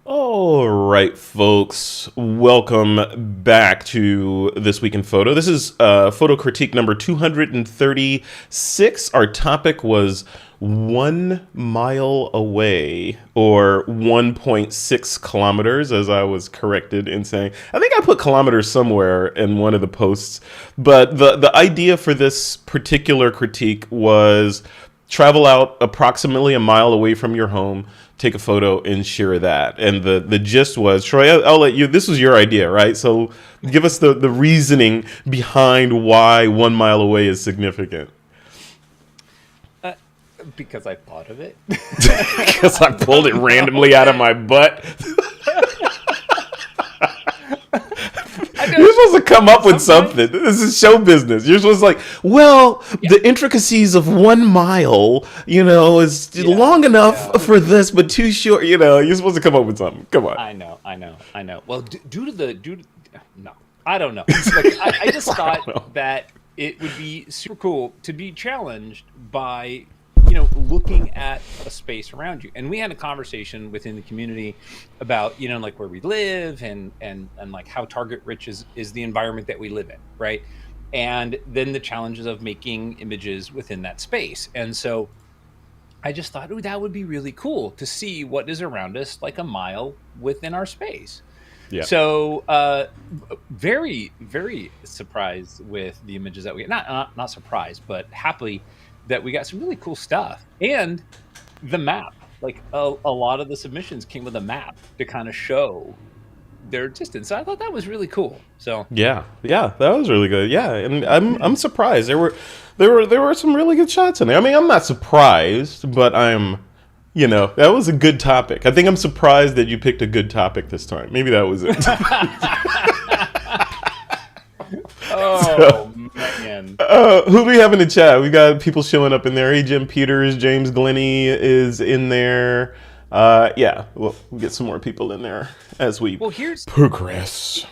All right, folks, welcome back to This Week in Photo. This is photo critique number 236. Our topic was 1 mile away, or 1.6 kilometers, as I was corrected in saying. I think I put kilometers somewhere in one of the posts, but the idea for this particular critique was travel out approximately a mile away from your home, take a photo, and share that. And the gist was, Troy, I'll let you, this was your idea, right? So give us the reasoning behind why 1 mile away is significant. Because I thought of it. Because I pulled it randomly out of my butt. You're supposed to come up with something. This is show business. You're supposed to the intricacies of 1 mile, is long enough for this, but too short. You're supposed to come up with something. Come on. I know. Well, no, I don't know. I just thought that it would be super cool to be challenged by looking at a space around you. And we had a conversation within the community about, where we live and like how target rich is the environment that we live in, right? And then the challenges of making images within that space. And so I just thought, that would be really cool to see what is around us like a mile within our space. Yeah. So very, very surprised with the images that we get. Not surprised, but happily that we got some really cool stuff. And the map, like a lot of the submissions came with a map to kind of show their distance. So I thought that was really cool. So yeah, that was really good. Yeah, and I'm surprised. There were some really good shots in there. I mean, I'm not surprised, but that was a good topic. I think I'm surprised that you picked a good topic this time. Maybe that was it. Oh, man. Who do we have in the chat? We got people showing up in there. Hey, Jim Peters, James Glennie is in there. We'll get some more people in there as we progress.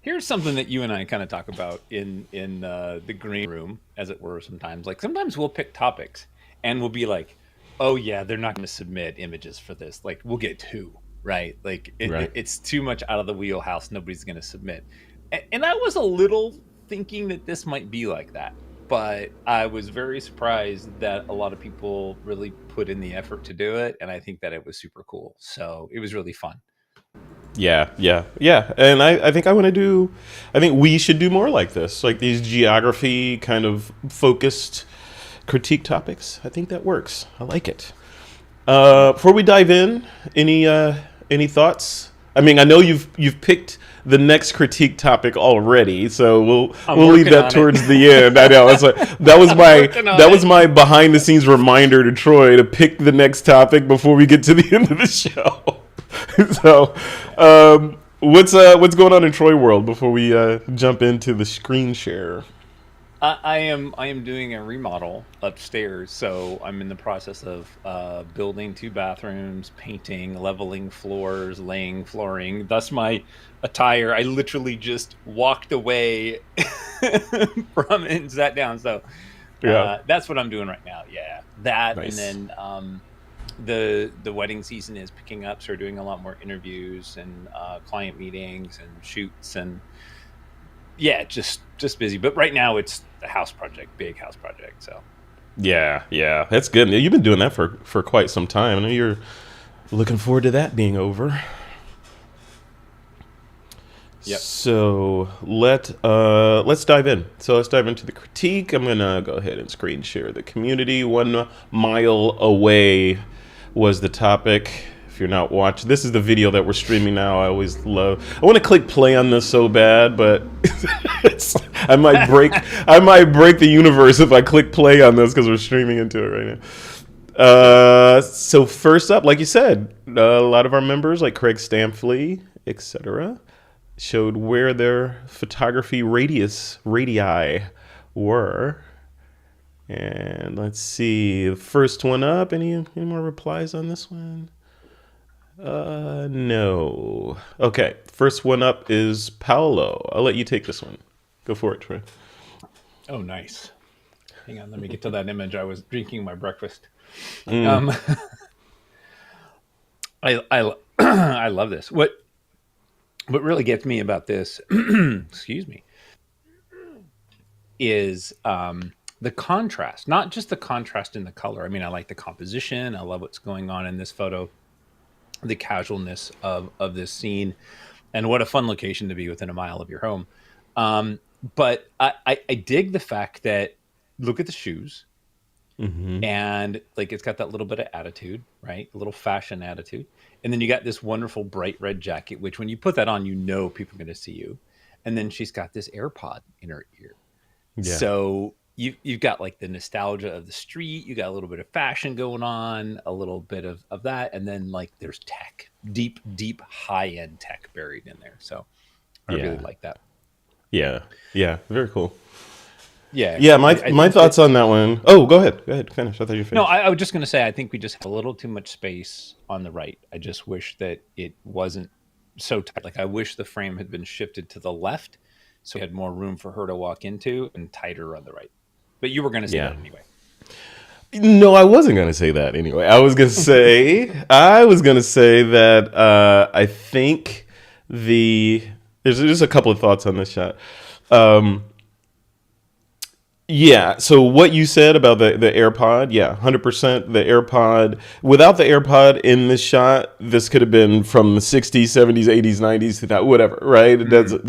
Here's something that you and I kind of talk about in the green room, as it were, sometimes. Like, sometimes we'll pick topics, and we'll be like, oh, yeah, they're not going to submit images for this. Like, we'll get 2, right? Like, it's too much out of the wheelhouse. Nobody's going to submit. And I was a little thinking that this might be like that, but I was very surprised that a lot of people really put in the effort to do it, and I think that it was super cool. So it was really fun. Yeah. And I think I think we should do more like this, like these geography kind of focused critique topics. I think that works. I like it. Before we dive in, any thoughts? I mean, I know you've picked the next critique topic already, so we'll leave that towards the end. I know that was my behind the scenes reminder to Troy to pick the next topic before we get to the end of the show. So, what's going on in Troy world before we jump into the screen share? I am doing a remodel upstairs, so I'm in the process of building 2 bathrooms, painting, leveling floors, laying flooring. Thus my attire. I literally just walked away from it and sat down. So that's what I'm doing right now. Yeah, that. Nice. And then the wedding season is picking up, so we're doing a lot more interviews and client meetings and shoots and. Yeah, just busy. But right now it's a house project, big house project. So yeah, that's good. You've been doing that for quite some time. I know you're looking forward to that being over. Yep. So let's dive in. So let's dive into the critique. I'm gonna go ahead and screen share the community. 1 mile away was the topic. If you're not watching, this is the video that we're streaming now. I want to click play on this so bad, but I might break the universe if I click play on this because we're streaming into it right now. So first up, like you said, a lot of our members like Craig Stamfley, etc., showed where their photography radii were. And let's see, the first one up. Any more replies on this one? No. Okay, first one up is Paolo. I'll let you take this one. Go for it, Troy. Oh, nice. Hang on, let me get to that image. I was drinking my breakfast. I love this. What really gets me about this, excuse me, is the contrast. Not just the contrast in the color. I mean, I like the composition. I love what's going on in this photo, the casualness of this scene, and what a fun location to be within a mile of your home. Um, but I dig the fact that look at the shoes, Mm-hmm. and like it's got that little bit of attitude, right? A little fashion attitude. And then you got this wonderful bright red jacket, which when you put that on, you know people are going to see you. And then she's got this AirPod in her ear. Yeah. So you've got like the nostalgia of the street, you got a little bit of fashion going on, a little bit of that, and then like there's tech, deep high end tech buried in there. So I really Yeah. like that. Yeah. Yeah. Very cool. Yeah, Yeah. My I my think that thoughts on that one. Oh, go ahead. Go ahead. Finish. I thought you no, finished. I was just going to say I think we just have a little too much space on the right. I just wish that it wasn't so tight. Like I wish the frame had been shifted to the left, so we had more room for her to walk into and tighter on the right. But you were going to say Yeah. that anyway. No, I wasn't gonna say that anyway. I was gonna say that I think there's just a couple of thoughts on this shot. Um, Yeah. So what you said about the AirPod, yeah, 100%. The AirPod, without the AirPod in this shot, this could have been from the 60s, 70s, 80s, 90s to that, whatever, right? Mm-hmm.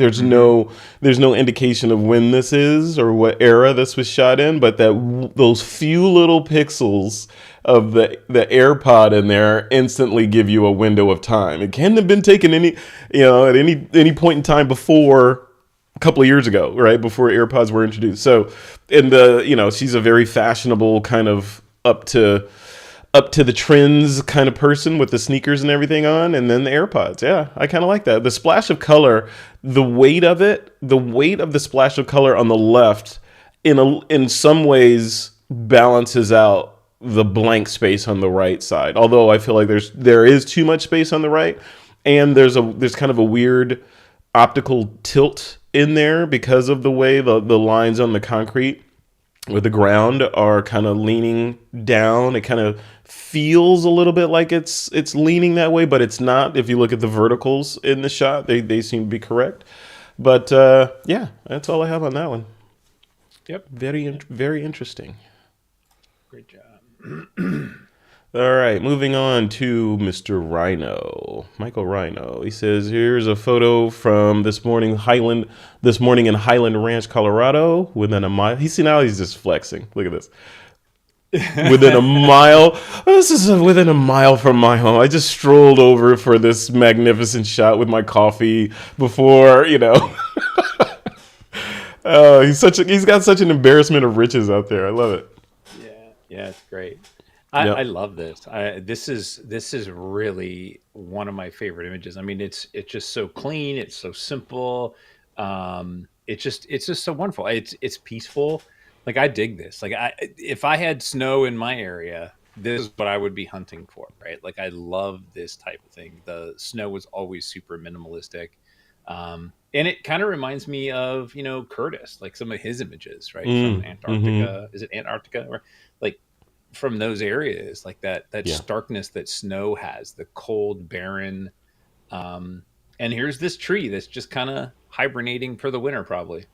There's no indication of when this is or what era this was shot in, but those few little pixels of the AirPod in there instantly give you a window of time. It can't have been taken at any point in time before a couple of years ago, right before AirPods were introduced. So, she's a very fashionable kind of up to the trends kind of person with the sneakers and everything on, and then the AirPods. Yeah, I kind of like that. The splash of color, the weight of the splash of color on the left, in some ways balances out the blank space on the right side. Although I feel like there is too much space on the right, and there's kind of a weird optical tilt in there because of the way the lines on the concrete with the ground are kind of leaning down. It kind of feels a little bit like it's leaning that way, but it's not. If you look at the verticals in the shot, they seem to be correct. But yeah, that's all I have on that one. Yep. Very interesting. Great job. All right, moving on to Mr. Rhino, Michael Rhino. He says, "Here's a photo from this morning in Highland Ranch, Colorado. Within a mile, now he's just flexing. Look at this. Within a mile. This is within a mile from my home. I just strolled over for this magnificent shot with my coffee before, he's got such an embarrassment of riches out there. I love it. Yeah, it's great. I Yep. love this. This is really one of my favorite images. I mean, it's just so clean. It's so simple. It's just so wonderful. It's peaceful. Like I dig this. Like if I had snow in my area, this is what I would be hunting for, right? Like I love this type of thing. The snow was always super minimalistic. And it kind of reminds me of, Curtis, like some of his images, right? From Mm-hmm. Antarctica. Is it Antarctica? Or like from those areas, like that Yeah. starkness that snow has, the cold, barren. Um, and here's this tree that's just kind of hibernating for the winter, probably.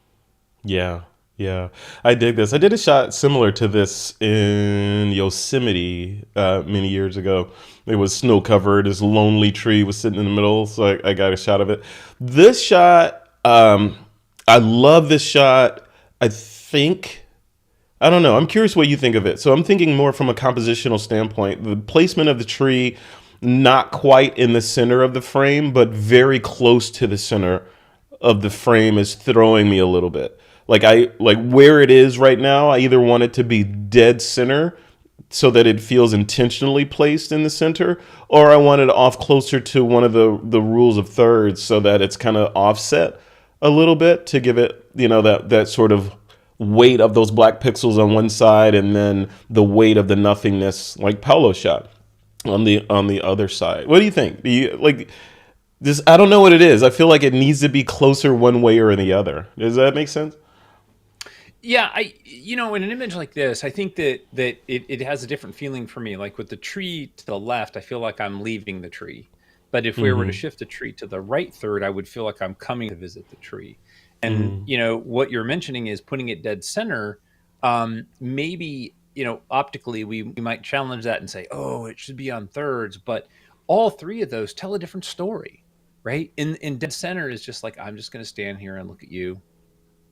Yeah, yeah. I dig this. I did a shot similar to this in Yosemite many years ago. It was snow covered. This lonely tree was sitting in the middle, so I got a shot of it. This shot, I love this shot. I think I don't know. I'm curious what you think of it. So I'm thinking more from a compositional standpoint. The placement of the tree, not quite in the center of the frame, but very close to the center of the frame is throwing me a little bit. Like where it is right now, I either want it to be dead center so that it feels intentionally placed in the center, or I want it off closer to one of the rules of thirds so that it's kind of offset a little bit to give it, that sort of weight of those black pixels on one side and then the weight of the nothingness like Paulo shot on the other side. What do you think? Do you like this? I don't know what it is. I feel like it needs to be closer one way or the other. Does that make sense? Yeah, in an image like this, I think that it has a different feeling for me. Like with the tree to the left, I feel like I'm leaving the tree. But if we were to Mm-hmm. shift the tree to the right third, I would feel like I'm coming to visit the tree. And Mm-hmm. what you're mentioning is putting it dead center. Maybe optically we might challenge that and say, oh, it should be on thirds, but all three of those tell a different story, right? In dead center is just like, I'm just going to stand here and look at you,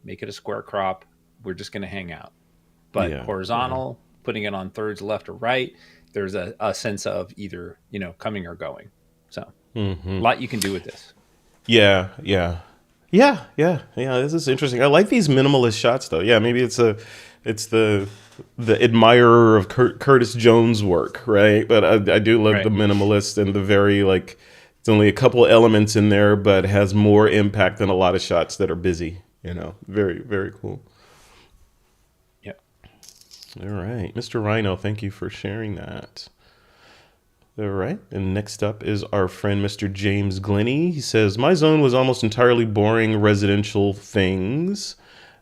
make it a square crop. We're just going to hang out. But Yeah. Yeah. horizontal, putting it on thirds, left or right, there's a sense of either coming or going. So Mm-hmm. a lot you can do with this. Yeah. Yeah. Yeah. Yeah. Yeah. This is interesting. I like these minimalist shots, though. Yeah. Maybe it's the admirer of Curtis Jones' work, right? But I do love the Right. minimalist and the very like. It's only a couple elements in there, but has more impact than a lot of shots that are busy. Very very cool. Yep. All right, Mr. Rhino, thank you for sharing that. All right, and next up is our friend Mr. James Glenny. He says, my zone was almost entirely boring residential things,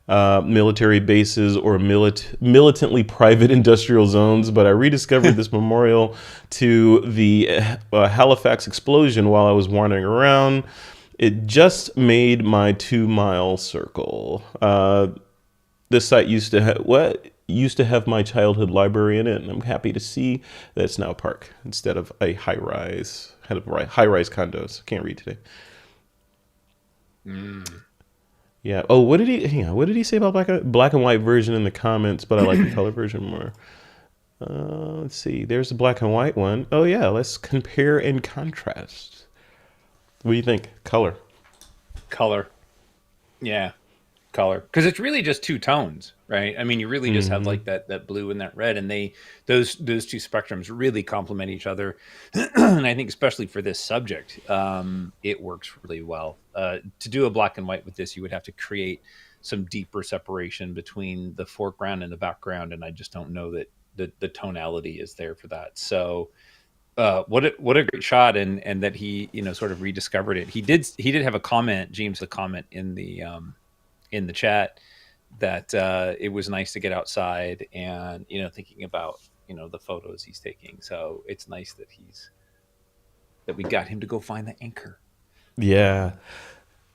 military bases or militantly private industrial zones, but I rediscovered this memorial to the Halifax explosion while I was wandering around. It just made my 2 mile circle. This site used to have my childhood library in it, and I'm happy to see that it's now a park instead of a high rise. Had a high rise condos. Can't read today. Mm. Yeah. Oh, what did he? Hang on. What did he say about black and white version in the comments? But I like the color version more. Let's see. There's the black and white one. Oh yeah. Let's compare and contrast. What do you think? Color. Color. Yeah. Color. Because it's really just two tones, right? I mean, you really just have Mm-hmm. like that blue and that red, and those two spectrums really complement each other. And I think especially for this subject, it works really well. To do a black and white with this, you would have to create some deeper separation between the foreground and the background, and I just don't know that the tonality is there for that. So what a great shot, and that he sort of rediscovered it. He did have a comment, James, a comment in the chat that it was nice to get outside and thinking about the photos he's taking. So it's nice that we got him to go find the anchor. Yeah.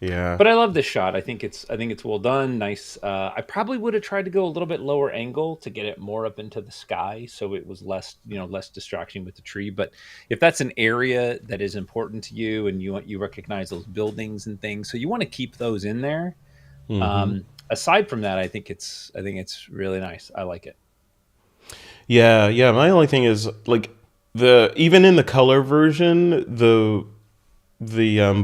Yeah. But I love this shot. I think it's well done. Nice. I probably would have tried to go a little bit lower angle to get it more up into the sky, so it was less distraction with the tree. But if that's an area that is important to you, and you recognize those buildings and things, so you want to keep those in there. Mm-hmm. Aside from that, I think it's really nice. I like it. Yeah, yeah. My only thing is like the even in the color version, the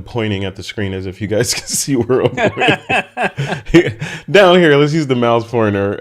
pointing at the screen as if you guys can see where I'm pointing. Down here, let's use the mouse pointer.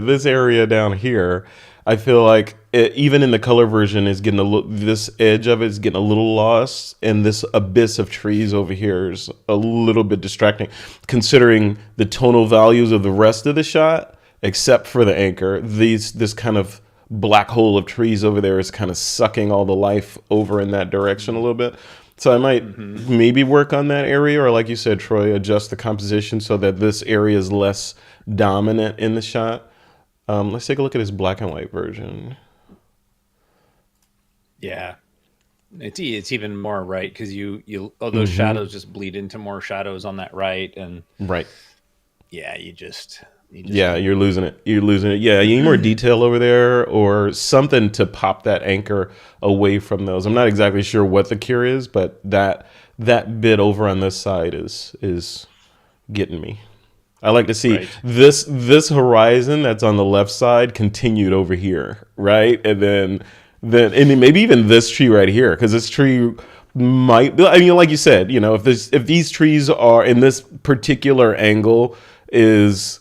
This area down here, I feel like even in the color version is getting this edge of it is getting a little lost, and this abyss of trees over here is a little bit distracting, considering the tonal values of the rest of the shot, except for the anchor. This kind of black hole of trees over there is kind of sucking all the life over in that direction a little bit. So I might Mm-hmm. maybe work on that area, or like you said, Troy, adjust the composition so that this area is less dominant in the shot. Let's take a look at his black and white version. Yeah, it's even more right because those Hmm. shadows just bleed into more shadows on that right, and Right. yeah, you just Yeah, need you're losing it. You're losing it. Yeah, you need more detail over there or something to pop that anchor away from those. I'm not exactly sure what the cure is, but that bit over on this side is getting me. I like to see right. this horizon that's on the left side continued over here, right? And then and maybe even this tree right here, because this tree might. I mean, like you said, if these trees are in this particular angle is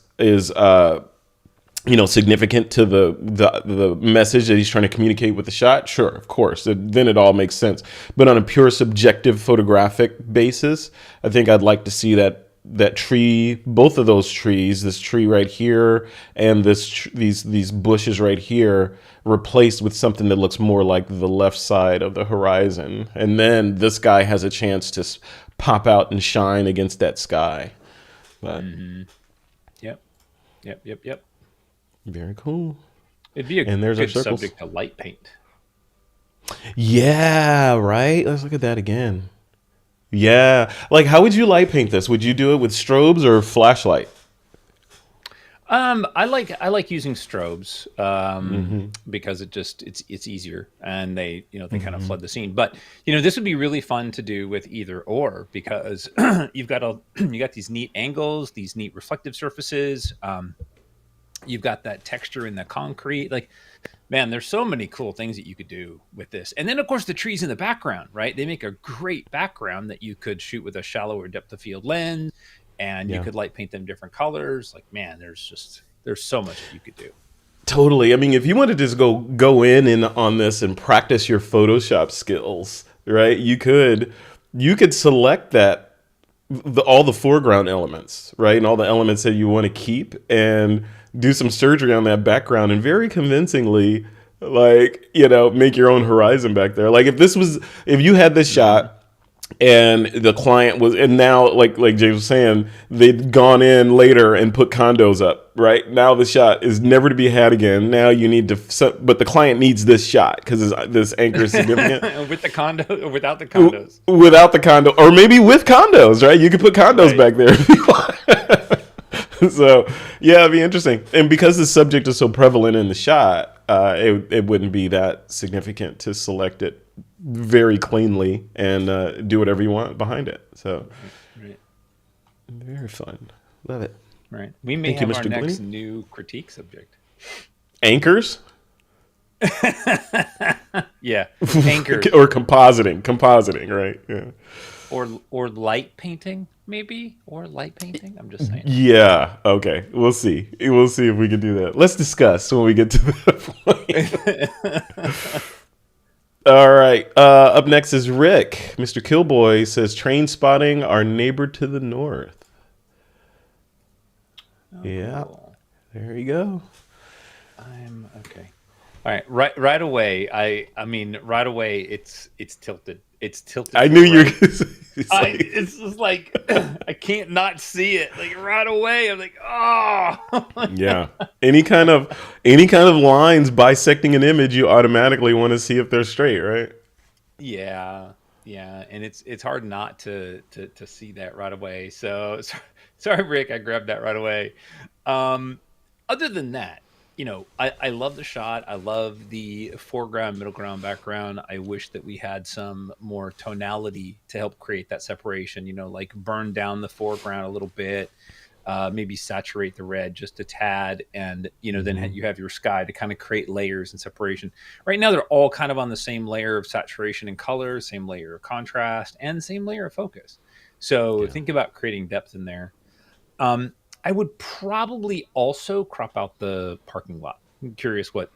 significant to the message that he's trying to communicate with the shot, sure, of course, then it all makes sense. But on a pure subjective photographic basis, I think I'd like to see that tree, both of those trees, this tree right here and these bushes right here, replaced with something that looks more like the left side of the horizon, and then this guy has a chance to pop out and shine against that sky. But Hmm. Yep, yep. very cool. It'd be a And there's our good circles. subject to light paint. Yeah, right. Let's look at that again. Yeah. Like, how would you light paint this? Would you do it with strobes or flashlight? I like using strobes Mm-hmm. because it's easier, and they kind of Mm-hmm. flood the scene. But this would be really fun to do with either or, because you got these neat angles, these neat reflective surfaces. You've got that texture in the concrete. Like, man, there's so many cool things that you could do with this. And then, of course, the trees in the background, right? They make a great background that you could shoot with a shallower depth of field lens, and you Yeah. could light paint them different colors. Like, man, there's so much that you could do. Totally. I mean, if you wanted to just go in and on this and practice your Photoshop skills, right? You could select that all the foreground elements, right? And all the elements that you want to keep and do some surgery on that background and very convincingly like, make your own horizon back there. Like if you had this Mm-hmm. shot and the client was, and now like James was saying, they'd gone in later and put condos up, right? Now the shot is never to be had again. Now you need to, but the client needs this shot because this anchor is significant. With the condo or without the condos, Without the condo, or maybe with condos, right? You could put condos right? back there if you want. So yeah, it'd be interesting. And because the subject is so prevalent in the shot, it wouldn't be that significant to select it very cleanly and do whatever you want behind it. So Right. very fun. Love it. Right. We may Thank you, have our Mr. next Glenny. new critique subject. Anchors Yeah, anchors or compositing, right? Yeah. or light painting, maybe, or light painting. I'm just saying. Yeah. Okay. We'll see. We'll see if we can do that. Let's discuss when we get to that point. All right. Up next is Rick. Mr. Killboy says train spotting our neighbor to the north. Oh, Yeah. cool. There you go. I'm okay. All right, right away. I mean, right away. It's tilted. It's tilted I to knew the you were right. gonna say, it's like, It's just like I can't not see it. Like right away, I'm like, oh. yeah. Any kind of lines bisecting an image, you automatically want to see if they're straight, right? Yeah, yeah, and it's hard not to see that right away. Sorry, Rick, I grabbed that right away. Um, Other than that, I love the shot. I love the foreground, middle ground, background. I wish that we had some more tonality to help create that separation. Like burn down the foreground a little bit, maybe saturate the red just a tad, and then Hmm. you have your sky to kind of create layers and separation. Right now, they're all kind of on the same layer of saturation and color, same layer of contrast, and same layer of focus. So Yeah. think about creating depth in there. Um, I would probably also crop out the parking lot. I'm curious what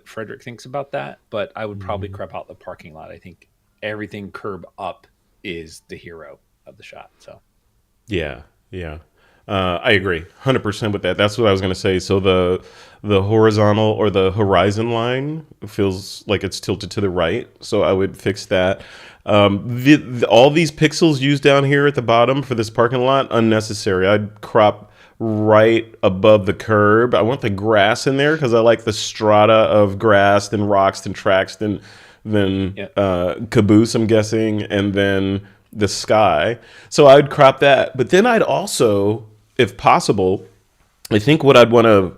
Frederick thinks about that, but I would probably Mhm. crop out the parking lot. I think everything curb up is the hero of the shot. So Yeah, yeah. I agree 100% with that. That's what I was going to say. So the horizontal or the horizon line feels like it's tilted to the right. So I would fix that. All these pixels used down here at the bottom for this parking lot, unnecessary. I'd crop right above the curb. I want the grass in there because I like the strata of grass, then rocks, then tracks, then yeah, caboose, I'm guessing, and then the sky. So I'd crop that. But then I'd also, if possible, I think what I'd want to,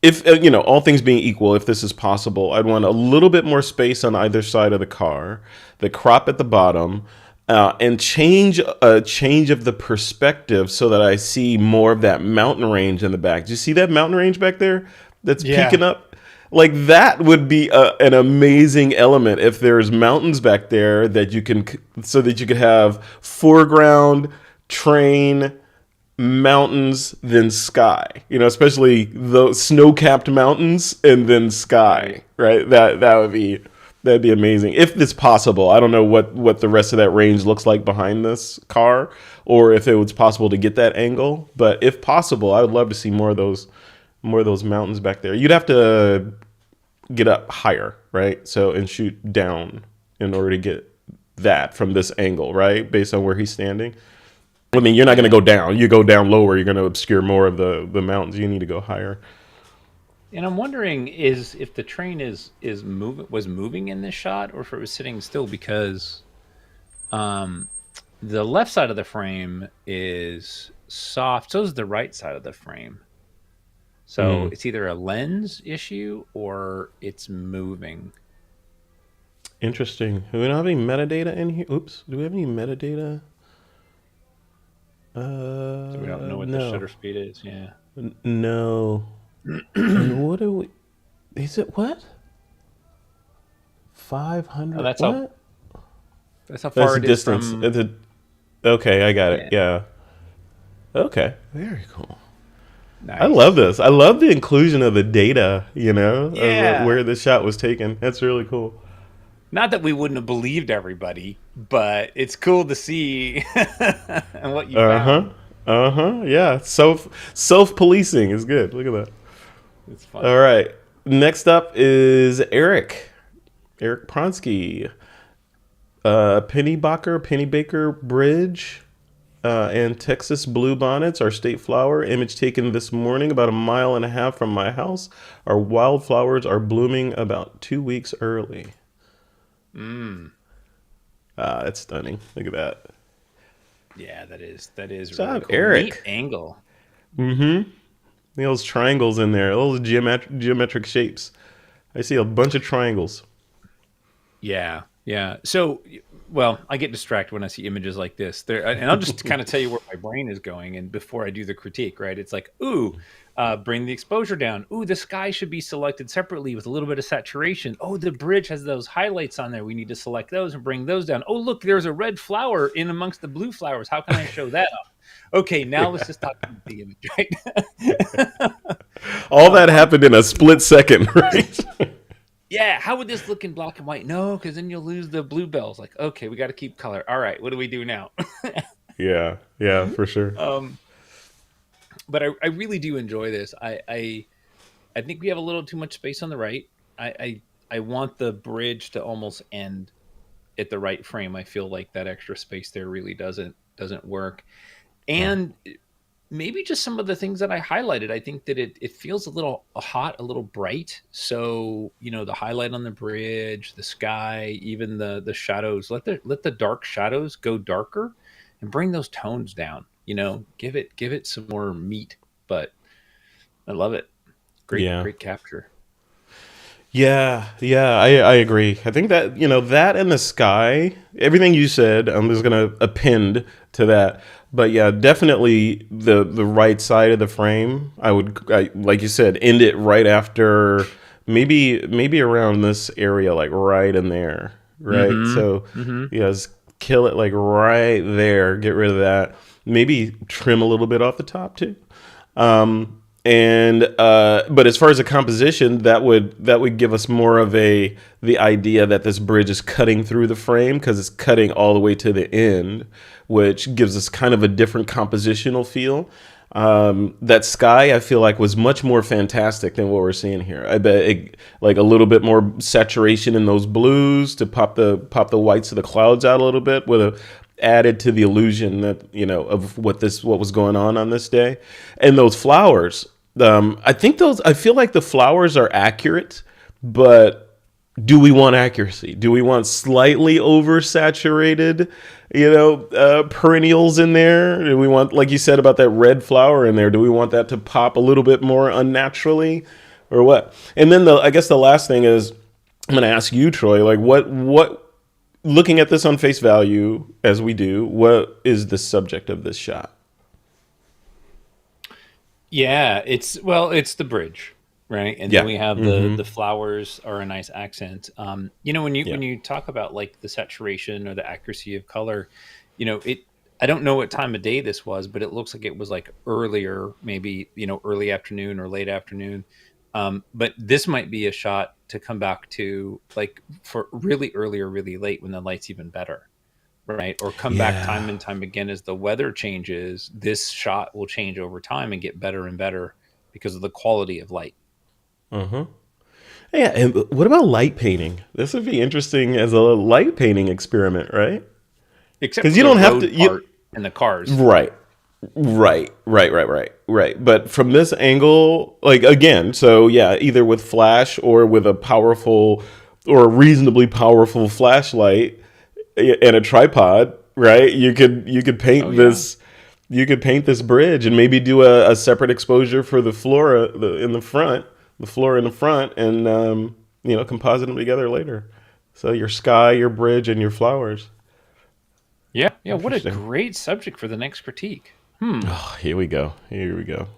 if all things being equal, if this is possible, I'd want a little bit more space on either side of the car, the crop at the bottom, and change a change of the perspective so that I see more of that mountain range in the back. Do you see that mountain range back there that's yeah, peeking up? Like that would be an amazing element if there's mountains back there that you can, so that you could have foreground, train, mountains, then sky. Especially the snow-capped mountains and then right. sky. Right? That'd be amazing if it's possible. I don't know what the rest of that range looks like behind this car, or if it was possible to get that angle. But if possible, I would love to see more of those mountains back there. You'd have to get up higher, right? So and shoot down in order to get that from this angle, right? Based on where he's standing. I mean, you're not going to Yeah. go down. You go down lower, you're going to obscure more of the mountains. You need to go higher. And I'm wondering is if the train is moving in this shot, or if it was sitting still, because um the left side of the frame is soft, so is the right side of the frame. So Mm, it's either a lens issue or it's moving. interesting. Do we not have any metadata in here? Oops. Do we have any metadata? So we don't know what the No. shutter speed is. Yeah. No. And what do we? Is it what? Oh, 500? that's how What? that's how That's far the it is distance. from. Okay, I got it. Yeah. Yeah. Okay. Very cool. I love Nice. this. I love the inclusion of the data, of Yeah. where the shot was taken. That's really cool. Not that we wouldn't have believed everybody, but it's cool to see and what you Uh huh. found. Uh huh. Yeah. Self policing is good. Look at that. It's fun. All right. Next up is Eric. Eric Pronsky. Pennybaker Bridge. And Texas bluebonnets, our state flower. Image taken this morning, about a mile and a half from my house. Our wildflowers are blooming about 2 weeks early. Mm. That's stunning. Look at that. Yeah, that is Good really job, cool. Neat Eric. angle. Mm-hmm. Those triangles in there, those geometric shapes. I see a bunch of triangles. Yeah, yeah. So, well, I get distracted when I see images like this. There, and I'll just kind of tell you where my brain is going. And before I do the critique, right? It's like, ooh, bring the exposure down. Ooh, the sky should be selected separately with a little bit of saturation. Oh, the bridge has those highlights on there. We need to select those and bring those down. Oh, look, there's a red flower in amongst the blue flowers. How can I show that up? Okay, now let's just talk about the image, right? All that On happened in a split second, right? Yeah, how would this look in black and white? No, because then you'll lose the bluebells. Like, okay, we got to keep color. All right, what do we do now? Yeah, yeah, for sure. um, but I really do enjoy this. I think we have a little too much space on the right. I want the bridge to almost end at the right frame. I feel like that extra space there really doesn't work. Yeah. And maybe just some of the things that I highlighted. I think that it feels a little hot, a little bright. So the highlight on the bridge, the sky, even the shadows. Let the dark shadows go darker, and bring those tones down. Give it some more meat. But I love it. Great Yeah. great capture. Yeah, yeah, I agree. I think that, that and the sky, everything you said, I'm just going to append to that. But yeah, definitely the right side of the frame. Like you said, end it right after, maybe around this area, like right in there, right? Mm-hmm. So, Mm-hmm. yeah, just kill it like right there. Get rid of that. Maybe trim a little bit off the top too. And but as far as the composition, that would give us more of the idea that this bridge is cutting through the frame, because it's cutting all the way to the end, which gives us kind of a different compositional feel. That sky, I feel like, was much more fantastic than what we're seeing here. I bet like a little bit more saturation in those blues to pop the whites of the clouds out a little bit, with a added to the illusion that of what was going on this day. And those flowers, I feel like the flowers are accurate, but do we want accuracy? Do we want slightly oversaturated perennials in there? Do we want, like you said about that red flower in there, do we want that to pop a little bit more unnaturally, or what? And then I guess the last thing is, I'm going to ask you, Troy, like what looking at this on face value, as we do, what is the subject of this shot? Yeah, it's the bridge, right? And then Yeah. we have the Mm-hmm. the flowers are a nice accent. When you Yeah. when you talk about like the saturation or the accuracy of color, it. I don't know what time of day this was, but it looks like it was like earlier, maybe early afternoon or late afternoon. But this might be a shot to come back to, like, for really early or really late when the light's even better, right? Or come back time Yeah. and time again as the weather changes. This shot will change over time and get better and better because of the quality of light. Uh-huh. Yeah, and what about light painting? This would be interesting as a light painting experiment, right? Except Because for you the don't have to. road part and the cars. Right. Right. But from this angle, like again, so yeah, either with flash or with a powerful or a reasonably powerful flashlight and a tripod, right? You could Oh paint yeah. this. You could paint this bridge and maybe do a separate exposure for the flora in the front, the flora in the front, and composite them together later. So your sky, your bridge, and your flowers. Yeah, yeah. What a Interesting. great subject for the next critique. Hmm. Oh, here we go. Here we go.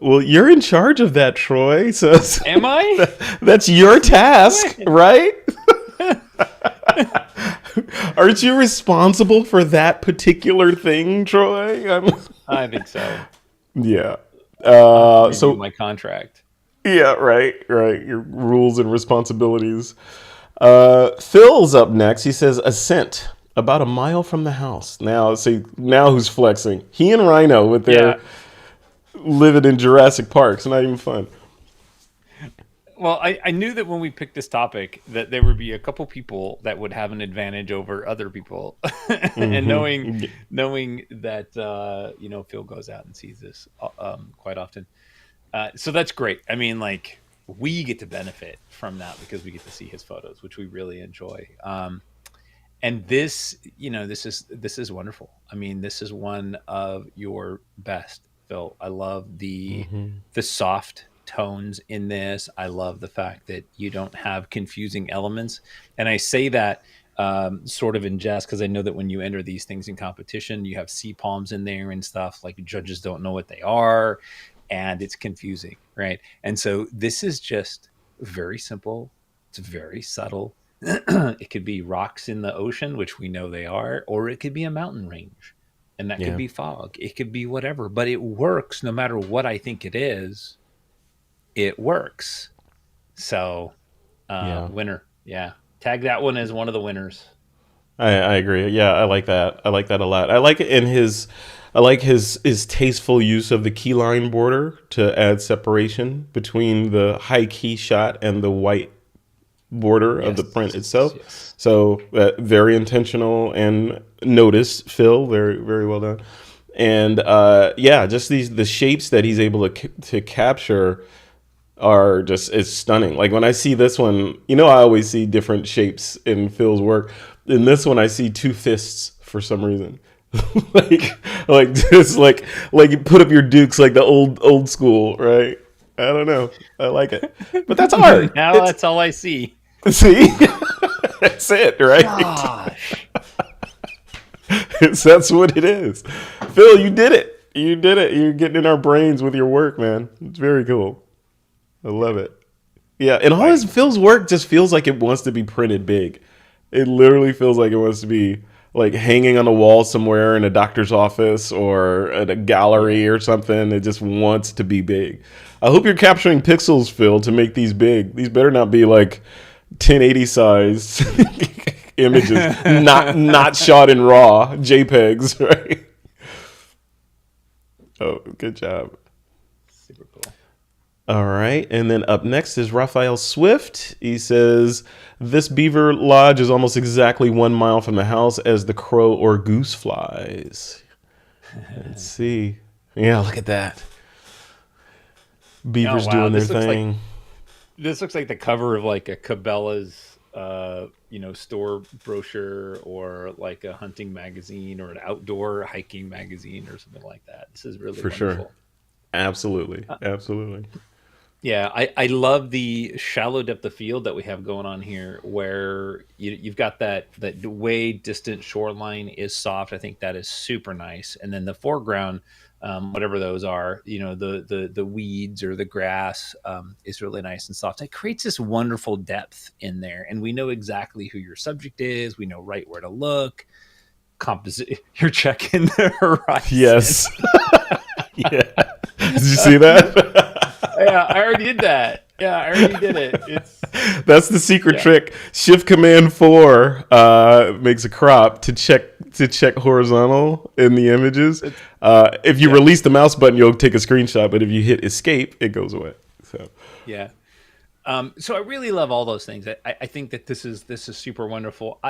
Well, you're in charge of that, Troy. So Am I? that's your task, What? right? Aren't you responsible for that particular thing, Troy? I think so. Yeah. I'll have to review So my contract. yeah, right. Your rules and responsibilities. Phil's up next. He says ascent about a mile from the house. Now, see, now who's flexing? He and Rhino with Yeah. their living in Jurassic Park. It's not even fun. Well, I knew that when we picked this topic that there would be a couple people that would have an advantage over other people, and knowing that Phil goes out and sees this quite often, so that's great. I mean, like we get to benefit from that because we get to see his photos, which we really enjoy. And this, this is wonderful. I mean, this is one of your best, Phil. I love the soft tones in this. I love the fact that you don't have confusing elements, and I say that sort of in jest because I know that when you enter these things in competition, you have sea palms in there and stuff. Like judges don't know what they are, and it's confusing, right? And so this is just very simple. It's very subtle. It could be rocks in the ocean, which we know they are, or it could be a mountain range, and that could Yeah. be fog. It could be whatever, but it works no matter what I think it is. It works. So, Yeah. winner. Yeah. Tag that one as one of the winners. I agree. Yeah, I like that. I like that a lot. I like it in his. I like his tasteful use of the keyline border to add separation between the high key shot and the white border of the print Yes. itself. Yes. So very intentional and noticed, Phil. Very very well done. And yeah, just the shapes that he's able to capture are just it's stunning. Like when I see this one, I always see different shapes in Phil's work. In this one, I see two fists for some reason. like just like you put up your dukes like the old school, right? I don't know. I like it, but that's art. Now It's that's all I see. see, that's it, right? Gosh. That's what it is. Phil, you did it. You did it. You're getting in our brains with your work, man. It's very cool. I love it. Yeah, and all his Phil's work just feels like it wants to be printed big. It literally feels like it wants to be like hanging on a wall somewhere in a doctor's office or at a gallery or something. It just wants to be big. I hope you're capturing pixels, Phil, to make these big. These better not be like 1080 size images, not shot in raw JPEGs, right? Oh, good job. Super cool. All right. And then up next is Raphael Swift. He says, this beaver lodge is almost exactly 1 mile from the house as the crow or goose flies. Let's see. Yeah, look at that. Oh Beavers wow, doing their this looks like thing. this looks like the cover of like a Cabela's store brochure or like a hunting magazine or an outdoor hiking magazine or something like that. This is really For sure. wonderful. Absolutely. Absolutely. Yeah, I love the shallow depth of field that we have going on here, where you've got that way distant shoreline is soft. I think that is super nice, and then the foreground, whatever those are, the weeds or the grass, is really nice and soft. It creates this wonderful depth in there, and we know exactly who your subject is. We know right where to look. Composite, you're checking the horizon. Yes. Yeah. Did you see that? Yeah, I already did that. Yeah, I already did it. It's That's the secret yeah. trick. Shift Command 4 makes a crop to check horizontal in the images. If you Yeah. release the mouse button, you'll take a screenshot, but if you hit escape, it goes away. So Yeah. So I really love all those things. I think that this is super wonderful.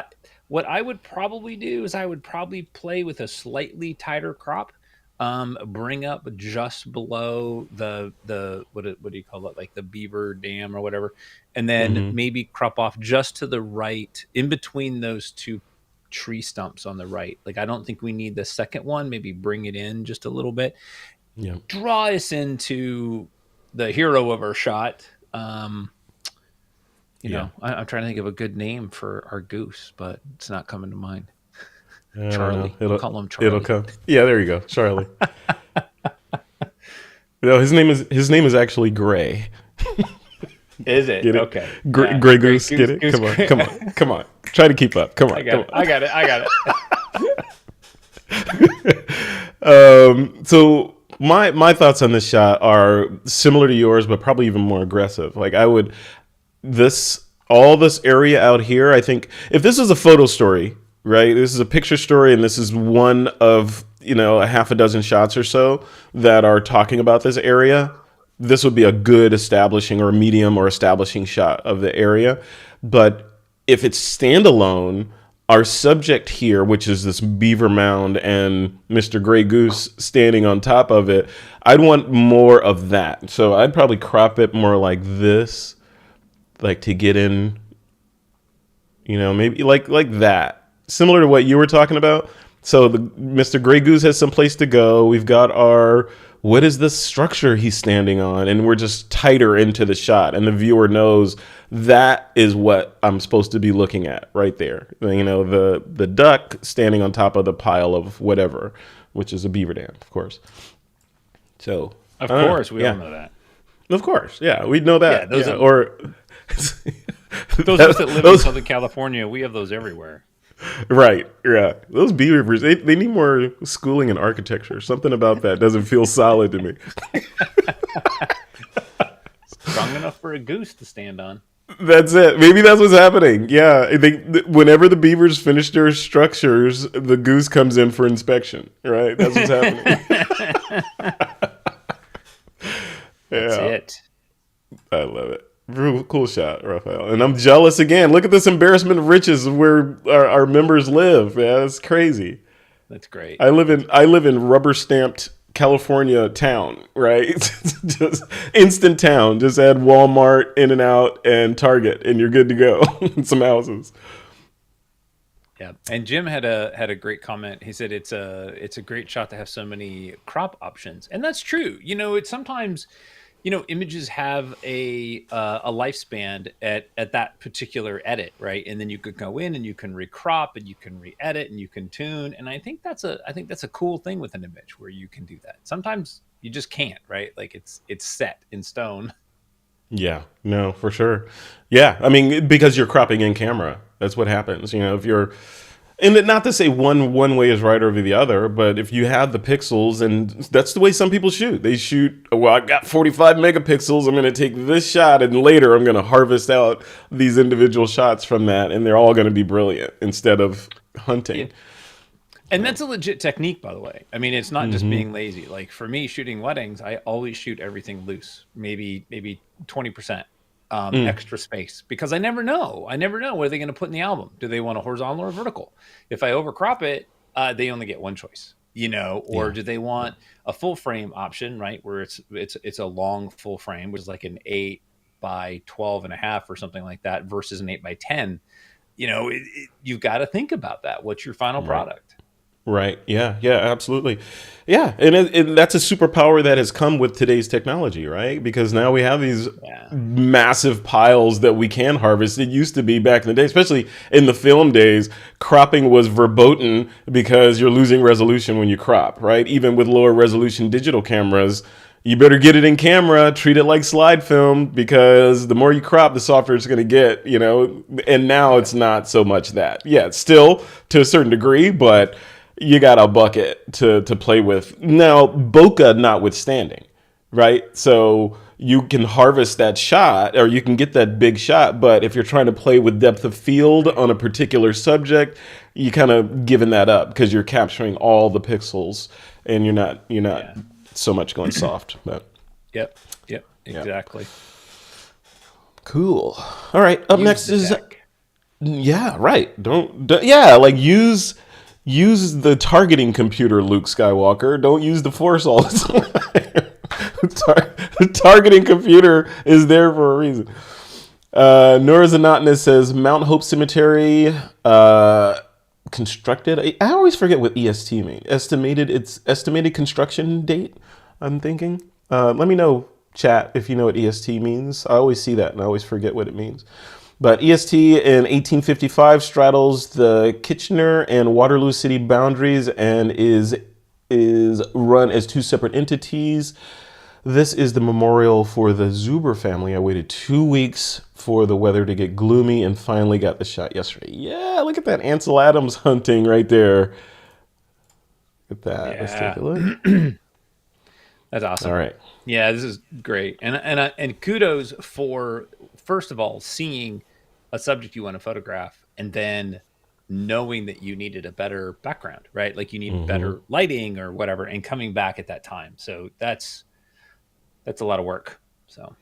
What I would probably do is I would probably play with a slightly tighter crop, bring up just below the what do you call it, like the Beaver Dam or whatever, and then Mm-hmm. maybe crop off just to the right, in between those two tree stumps on the right. Like I don't think we need the second one. Maybe bring it in just a little bit, Yeah. draw us into the hero of our shot. Yeah. I'm trying to think of a good name for our goose, but it's not coming to mind. I don't know. Charlie. We'll call him It'll Charlie. come. Yeah, there you go, Charlie. No, his name is actually Gray. Is it? Get it? Okay. Gray, Yeah. Gray Goose. Get it? Goose, Come on. Try to keep up. Come on. I got it. So my thoughts on this shot are similar to yours, but probably even more aggressive. Like I would all this area out here. I think if this is a photo story, right? This is a picture story, and this is one of a half a dozen shots or so that are talking about this area. This would be a good establishing or medium or establishing shot of the area. But if it's standalone, our subject here, which is this beaver mound and Mr. Gray Goose standing on top of it, I'd want more of that. So I'd probably crop it more like this, like to get in, maybe like that. Similar to what you were talking about. So Mr. Gray Goose has some place to go. We've got what is this structure he's standing on? And we're just tighter into the shot. And the viewer knows that is what I'm supposed to be looking at right there. The duck standing on top of the pile of whatever, which is a beaver dam, of course. So, Of course, we all know that. Of course, yeah, we know that. Yeah, those of us that live in Southern California, we have those everywhere. Right, yeah. Those beavers, they need more schooling in architecture. Something about that doesn't feel solid to me. Strong enough for a goose to stand on. That's it. Maybe that's what's happening. Yeah, whenever the beavers finish their structures, the goose comes in for inspection. Right, that's what's happening. That's it. I love it. Real cool shot, Raphael. And I'm jealous again. Look at this embarrassment of riches of where our members live. Yeah, that's crazy. That's great. I live in rubber stamped California town, right? Just instant town. Just add Walmart, In-N-Out, and Target, and you're good to go. Some houses. Yeah, and Jim had a great comment. He said it's a great shot to have so many crop options, and that's true. It's sometimes, images have a lifespan at that particular edit, right? And then you could go in and you can recrop and you can re-edit and you can tune. And I think that's a cool thing with an image where you can do that. Sometimes you just can't, right? Like it's set in stone. Yeah, no, for sure. Yeah, I mean, because you're cropping in camera, that's what happens. If you're, and not to say one way is right over the other, but if you have the pixels, and that's the way some people shoot. They shoot, well, I've got 45 megapixels. I'm going to take this shot, and later I'm going to harvest out these individual shots from that, and they're all going to be brilliant instead of hunting. Yeah. And that's a legit technique, by the way. I mean, it's not just being lazy. Like for me, shooting weddings, I always shoot everything loose, maybe 20% extra space, because I never know. What are they going to put in the album? Do they want a horizontal or vertical? If I overcrop it, they only get one choice, or do they want a full frame option, right? Where it's a long full frame, which is like an 8x12.5 or something like that, versus an 8x10. You've got to think about that. What's your final product? Right. Yeah. Yeah. Absolutely. Yeah. And that's a superpower that has come with today's technology, right? Because now we have these massive piles that we can harvest. It used to be back in the day, especially in the film days, cropping was verboten because you're losing resolution when you crop, right? Even with lower resolution digital cameras, you better get it in camera, treat it like slide film, because the more you crop, the softer it's going to get, and now it's not so much that. Yeah, it's still to a certain degree, but you got a bucket to play with. Now, bokeh notwithstanding, right? So you can harvest that shot, or you can get that big shot, but if you're trying to play with depth of field on a particular subject, you kind of giving that up because you're capturing all the pixels, and you're not so much going soft. But Yep, exactly. Cool. All right, up next is Yeah, right. Yeah, like use the targeting computer, Luke Skywalker. Don't use the Force all the time. The targeting computer is there for a reason. Nora Zanotinus says Mount Hope Cemetery constructed. I always forget what EST means. Its estimated construction date. I'm thinking. Let me know, chat, if you know what EST means. I always see that and I always forget what it means. But EST in 1855 straddles the Kitchener and Waterloo city boundaries and is run as two separate entities. This is the memorial for the Zuber family. I waited 2 weeks for the weather to get gloomy and finally got the shot yesterday. Yeah, look at that Ansel Adams hunting right there. Look at that. Let's take a look. That's awesome. All right. Yeah, this is great. And kudos for, first of all, seeing a subject you want to photograph and then knowing that you needed a better background, right? Like you need better lighting or whatever, and coming back at that time. So that's a lot of work. So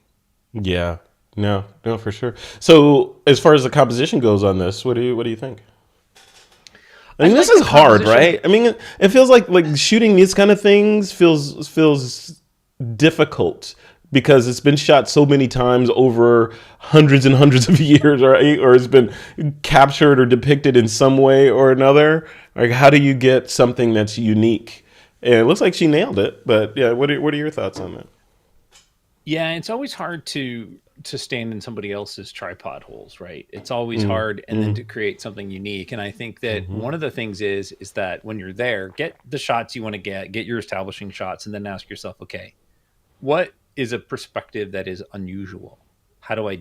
Yeah. No, for sure. So as far as the composition goes on this, what do you think? I mean, this is hard, right? I mean, it feels like shooting these kind of things feels difficult because it's been shot so many times over hundreds and hundreds of years, right? Or it's been captured or depicted in some way or another. Like, how do you get something that's unique? And it looks like she nailed it. But yeah, what are your thoughts on that? yeah, it's always hard to stand in somebody else's tripod holes, right? It's always hard, and then to create something unique. And I think that one of the things is that when you're there, get the shots you want to get your establishing shots, and then ask yourself, okay, what is a perspective that is unusual? How do I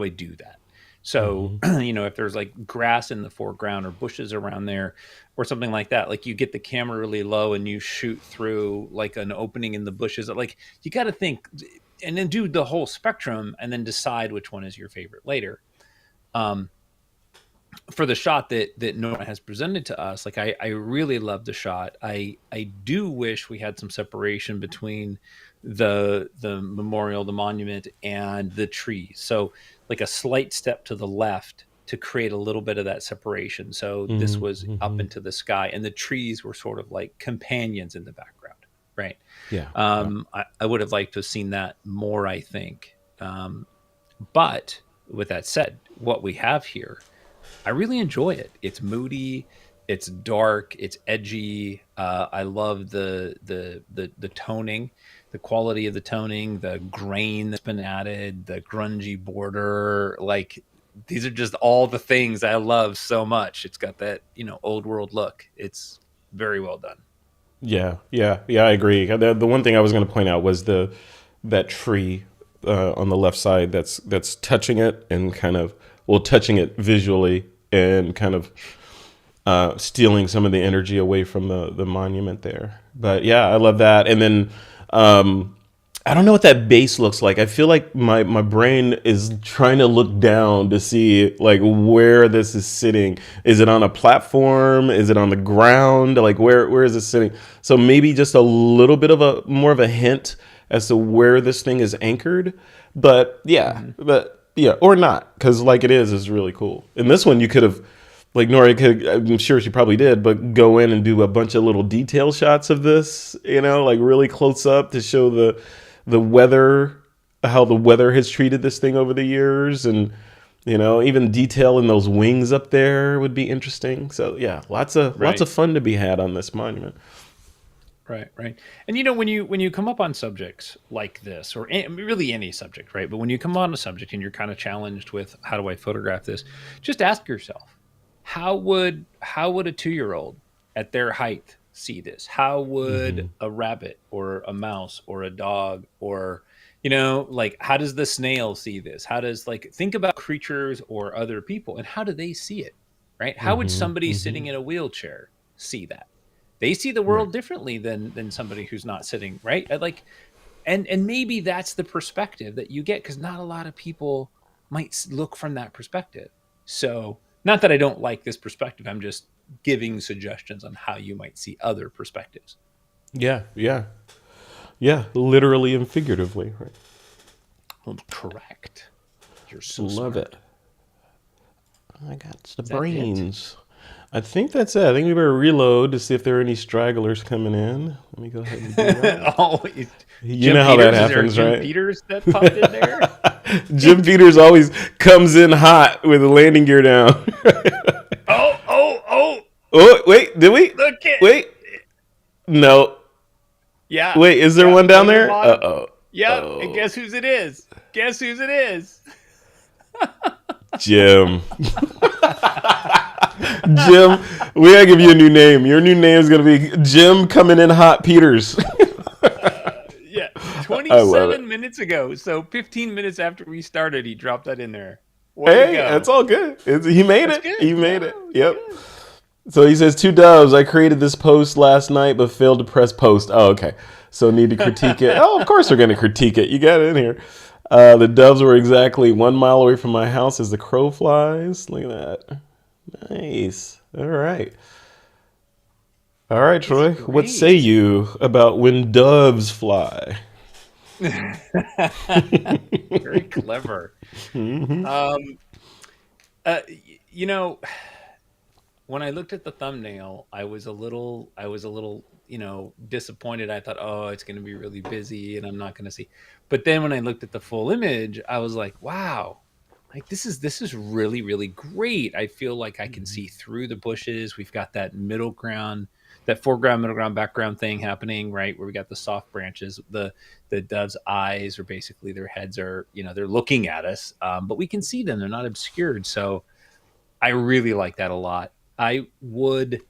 do that? So, if there's like grass in the foreground or bushes around there or something like that, like you get the camera really low and you shoot through like an opening in the bushes, like you got to think and then do the whole spectrum and then decide which one is your favorite later. For the shot that Nora has presented to us, like I really love the shot. I do wish we had some separation between the memorial, the monument, and the trees. So like a slight step to the left to create a little bit of that separation. So this was up into the sky, and the trees were sort of like companions in the background, right? Yeah. I would have liked to have seen that more, I think. But with that said, what we have here, I really enjoy it. It's moody, it's dark, it's edgy. I love the toning, the quality of the toning, the grain that's been added, the grungy border. Like these are just all the things I love so much. It's got that old world look. It's very well done. Yeah. I agree. The one thing I was going to point out was that tree on the left side that's touching it and kind of touching it visually and kind of stealing some of the energy away from the monument there. But yeah, I love that. And then I don't know what that base looks like. I feel like my brain is trying to look down to see like where this is sitting. Is it on a platform? Is it on the ground? Like where is it sitting? So maybe just a little bit of more of a hint as to where this thing is anchored. But yeah, or not, because like it is really cool. In this one, you could have, like Nora I'm sure she probably did, but go in and do a bunch of little detail shots of this, like really close up to show the weather, how the weather has treated this thing over the years, and even detail in those wings up there would be interesting. So yeah, lots of fun to be had on this monument. Right. And when you come up on subjects like this, or really any subject, right? But when you come on a subject and you're kind of challenged with how do I photograph this, just ask yourself, how would a 2-year-old at their height see this? How would a rabbit or a mouse or a dog or like how does the snail see this? How does think about creatures or other people and how do they see it? Right? How would somebody sitting in a wheelchair see that? They see the world differently than somebody who's not sitting, right? And maybe that's the perspective that you get, because not a lot of people might look from that perspective. So not that I don't like this perspective, I'm just giving suggestions on how you might see other perspectives. Yeah, literally and figuratively, right? Correct. You're so Love smart. it. I got the Is that it? brains. I think that's it. I think we better reload to see if there are any stragglers coming in. Let me go ahead and do that. Oh, You Jim know how that Peters? Is there a happens, Jim right? Peters that popped in there? Jim Peters always comes in hot with the landing gear down. Oh! Oh, wait, did we? Look at Wait, no. yeah, Wait, is there yeah. one down Over the there? bottom. Uh-oh. Yep. And Oh, guess whose it is? Guess whose it is? Jim. Jim, we gotta give you a new name. Your new name is gonna be Jim coming in hot Peters. Yeah, I love it. 27 minutes ago. So 15 minutes after we started, he dropped that in there. Way to Hey, go. that's all good. He made That's it. good. He made it. No, Yep. good. So he says, two doves. I created this post last night, but failed to press post. Oh, okay. So need to critique it. Oh, of course we're going to critique it. You got it in here. The doves were exactly 1 mile away from my house as the crow flies. Look at that. Nice. All right. All right, Troy. What great. say you about when doves fly? Very clever. You know, when I looked at the thumbnail, I was a little, disappointed. I thought, oh, it's going to be really busy, and I'm not going to see. But then when I looked at the full image, I was like, wow, like this is really, really great. I feel like I can see through the bushes. We've got that middle ground, that foreground, middle ground, background thing happening, right? Where we got the soft branches. The dove's eyes are basically, their heads are, they're looking at us, but we can see them. They're not obscured. So I really like that a lot. I would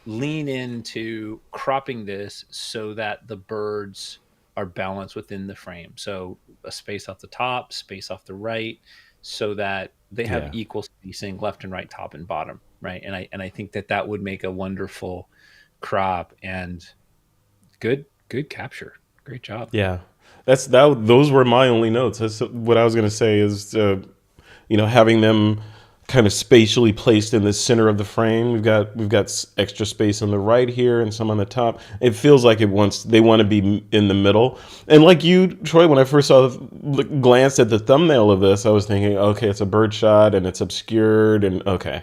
lean into cropping this so that the birds are balanced within the frame. So a space off the top, space off the right, so that they have Yeah. equal spacing left and right, top and bottom, right? And I think that would make a wonderful crop, and good capture. Great job. Yeah. Those were my only notes. That's what I was going to say is, having them kind of spatially placed in the center of the frame. We've got extra space on the right here and some on the top. It feels like they want to be in the middle. And like you, Troy, when I first glanced at the thumbnail of this, I was thinking, okay, it's a bird shot and it's obscured and okay.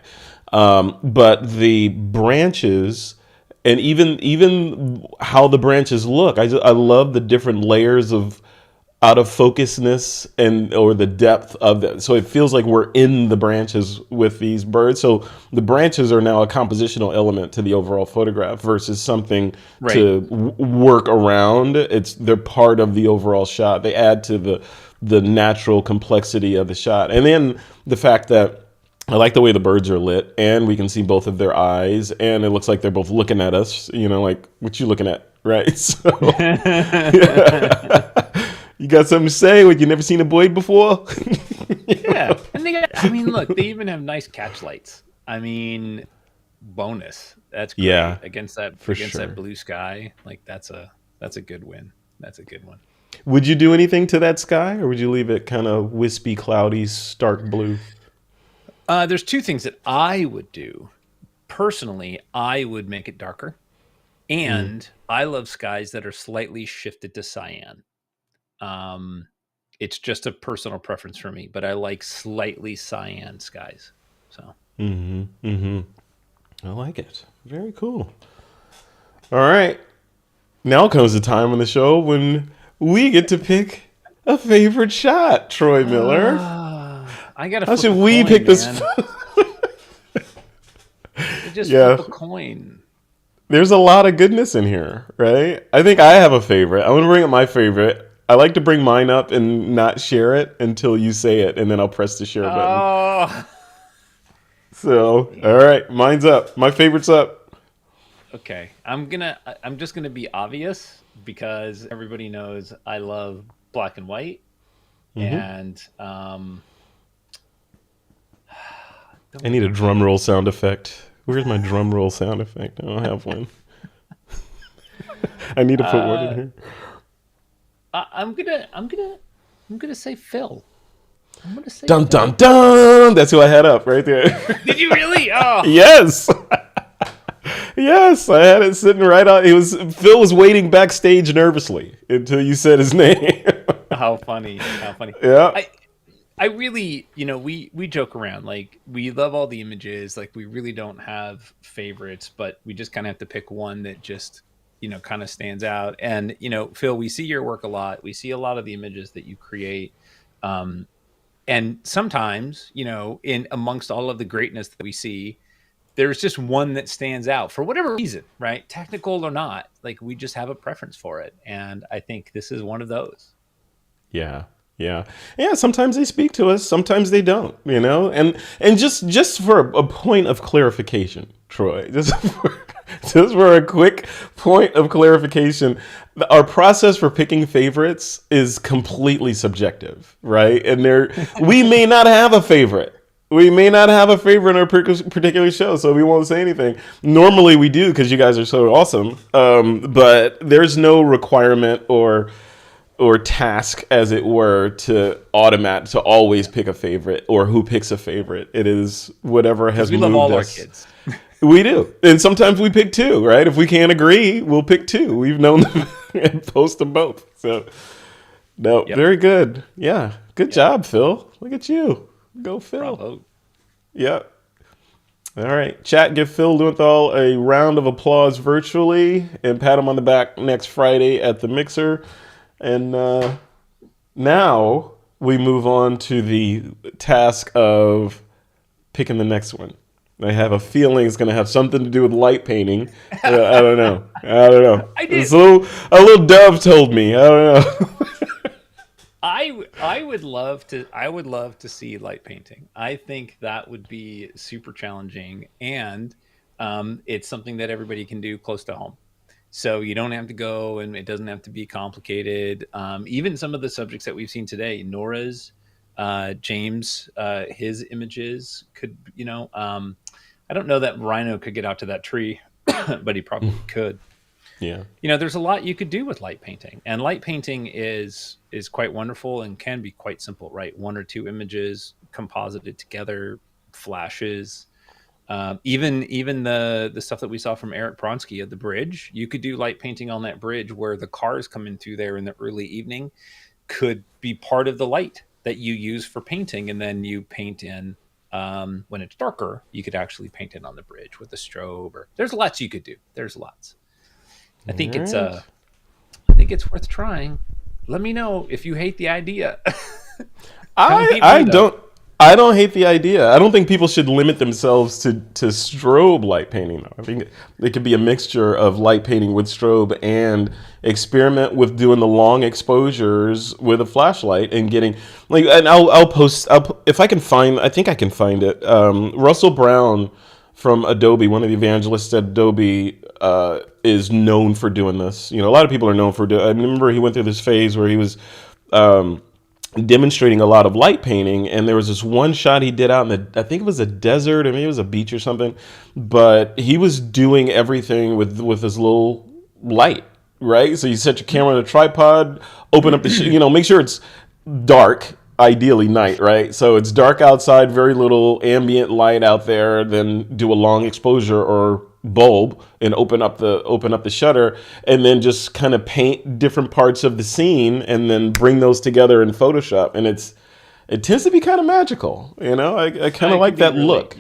But the branches and even how the branches look, I love the different layers of out of focusness or the depth of that. So it feels like we're in the branches with these birds. So the branches are now a compositional element to the overall photograph versus something to work around. They're part of the overall shot. They add to the natural complexity of the shot. And then the fact that I like the way the birds are lit, and we can see both of their eyes, and it looks like they're both looking at us, like, what you looking at, right? So, yeah. You got something to say? What, you never seen a Boyd before? Yeah. And look, they even have nice catch lights. Bonus. That's great. Yeah, Against that blue sky. Like that's a good win. That's a good one. Would you do anything to that sky, or would you leave it kind of wispy, cloudy, stark blue? There's two things that I would do. Personally, I would make it darker. And I love skies that are slightly shifted to cyan. It's just a personal preference for me, but I like slightly cyan skies. So. I like it. Very cool. All right. Now comes the time on the show when we get to pick a favorite shot, Troy Miller. I gotta. How should we pick this? Just flip a coin. There's a lot of goodness in here, right? I think I have a favorite. I'm gonna bring up my favorite. I like to bring mine up and not share it until you say it, and then I'll press the share button. Oh. So, all right, mine's up. My favorite's up. Okay, I'm just gonna be obvious because everybody knows I love black and white, and I need a drum roll sound effect. Where's my drum roll sound effect? I don't have one. I need to put one in here. I'm gonna say Phil. I'm gonna say dun Phil. dun dun. That's who I had up right there. Did you really? Oh, yes. Yes, I had it sitting right on. Phil was waiting backstage nervously until you said his name. How funny! How funny! Yeah. I really, we joke around like we love all the images, like we really don't have favorites, but we just kind of have to pick one that just, kind of stands out. And, Phil, we see your work a lot. We see a lot of the images that you create. Um, and sometimes, in amongst all of the greatness that we see, there's just one that stands out for whatever reason, right? Technical or not, like we just have a preference for it. And I think this is one of those. Yeah. Yeah. Yeah, sometimes they speak to us, sometimes they don't, you know? And just for a point of clarification, Troy, just for a quick point of clarification, our process for picking favorites is completely subjective, right? And we may not have a favorite. We may not have a favorite in our particular show, so we won't say anything. Normally we do because you guys are so awesome. But there's no requirement or task, as it were, to always pick a favorite or who picks a favorite. It is whatever has We moved love all us. our kids. We do, and sometimes we pick two. Right? If we can't agree, we'll pick two. We've known them and post them both. So, no, Yep. very good. Yeah, good job, Phil. Look at you, go Phil. Bravo. Yep. All right, chat. Give Phil Lewenthal a round of applause virtually, and pat him on the back next Friday at the Mixer. And now we move on to the task of picking the next one. I have a feeling it's going to have something to do with light painting. I don't know. I did. It's a little dove told me. I don't know. I would love to see light painting. I think that would be super challenging, and it's something that everybody can do close to home. So you don't have to go, and it doesn't have to be complicated. Even some of the subjects that we've seen today, Nora's, James, his images could, I don't know that Rhino could get out to that tree, but he probably could. Yeah. There's a lot you could do with light painting, and light painting is quite wonderful and can be quite simple, right? One or two images composited together, flashes. Even the stuff that we saw from Eric Pronsky at the bridge, you could do light painting on that bridge where the cars come in through there in the early evening, could be part of the light that you use for painting, and then you paint in when it's darker. You could actually paint in on the bridge with a strobe. Or there's lots you could do. There's lots. I think All it's worth trying. Let me know if you hate the idea. I don't hate the idea. I don't think people should limit themselves to strobe light painting, though. I think it could be a mixture of light painting with strobe and experiment with doing the long exposures with a flashlight and getting like. And I'll post if I can find. I think I can find it. Russell Brown from Adobe, one of the evangelists at Adobe, is known for doing this. You know, a lot of people are known for doing. I remember he went through this phase where he was demonstrating a lot of light painting, and there was this one shot he did out in I think it was a desert, or maybe it was a beach or something, but he was doing everything with his little light, right? So you set your camera on a tripod, open up the make sure it's dark, ideally night, right? So it's dark outside, very little ambient light out there, then do a long exposure or bulb and open up the shutter, and then just kind of paint different parts of the scene and then bring those together in Photoshop. And it tends to be kind of magical, I kind of like that look.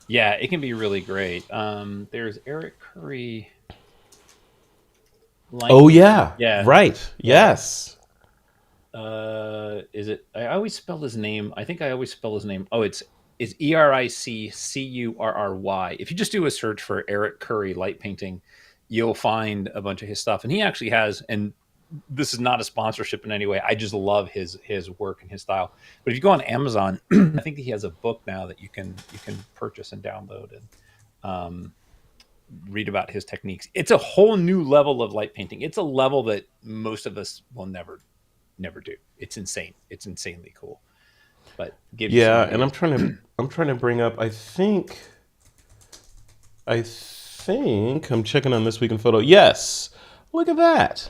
Yeah, it can be really great. There's Eric Curry. Oh yeah. Right. Yeah. Yes. Is it? I always spell his name. I think I always spell his name. Oh, it's EricCurry. If you just do a search for Eric Curry light painting, you'll find a bunch of his stuff. And he actually has, and this is not a sponsorship in any way, I just love his work and his style. But if you go on Amazon, I think he has a book now that you can purchase and download and read about his techniques. It's a whole new level of light painting. It's a level that most of us will never do. It's insane. It's insanely cool. But and I'm trying to bring up. I think I'm checking on This Week in Photo. Yes, look at that.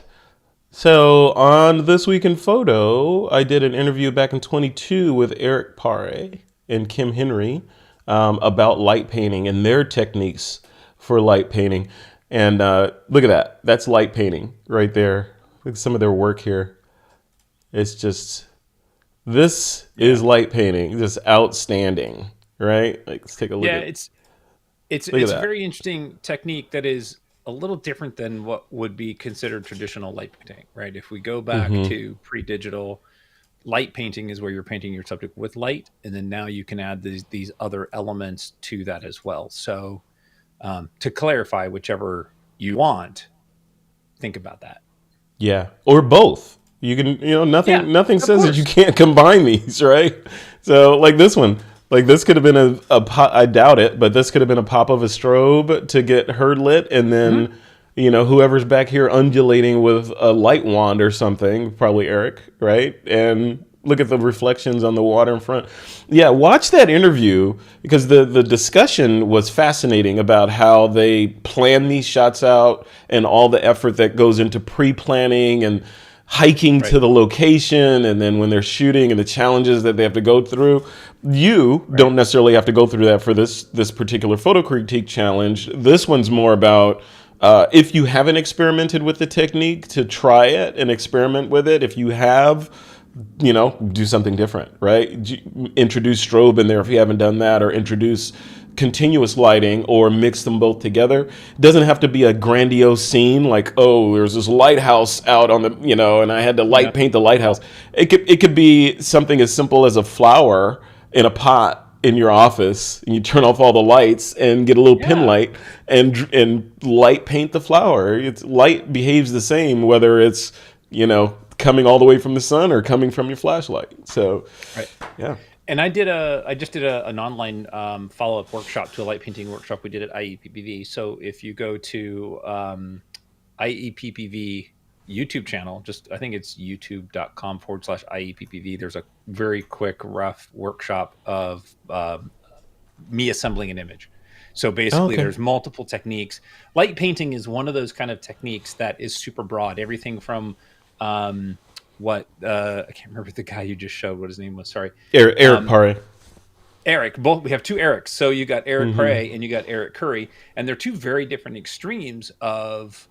So on This Week in Photo, I did an interview back in 2022 with Eric Pare and Kim Henry about light painting and their techniques for light painting. And look at that. That's light painting right there. Look at some of their work here. It's just This is light painting, just outstanding, right? Like, let's take a look Yeah, at it's look at a that. very interesting technique that is a little different than what would be considered traditional light painting, right? If we go back Mm-hmm. to pre-digital, light painting is where you're painting your subject with light, and then now you can add these other elements to that as well. So to clarify, whichever you want, think about that. Yeah, or both. You can, Yeah, nothing of says that you course. can't combine these, right? So, like this one, like this could have been a pop, I doubt it, but this could have been a pop of a strobe to get her lit, and Hmm. then, whoever's back here undulating with a light wand or something, probably Eric, right? And look at the reflections on the water in front. Yeah, watch that interview because the discussion was fascinating about how they plan these shots out and all the effort that goes into pre-planning and hiking Right, to the location, and then when they're shooting and the challenges that they have to go through. You right. don't necessarily have to go through that for this particular photo critique challenge. This one's more about if you haven't experimented with the technique, to try it and experiment with it. If you have, do something different, right? Introduce strobe in there if you haven't done that, or introduce continuous lighting, or mix them both together. It doesn't have to be a grandiose scene like, oh, there's this lighthouse out on the, and I had to light Yeah, paint the lighthouse. It could be something as simple as a flower in a pot in your office, and you turn off all the lights and get a little pin yeah. light and light paint the flower. It's light behaves the same whether it's, coming all the way from the sun or coming from your flashlight. So, Right. yeah. And I just did an online follow up workshop to a light painting workshop we did at IEPPV. So if you go to IEPPV YouTube channel, just I think it's youtube.com/IEPPV. There's a very quick, rough workshop of me assembling an image. So Oh, basically, okay. there's multiple techniques. Light painting is one of those kind of techniques that is super broad. Everything from what I can't remember the guy you just showed what his name was. Sorry, Eric um, Pare. Eric. Both we have two Erics. So you got Eric Mm-hmm. Pare and you got Eric Curry, and they're two very different extremes of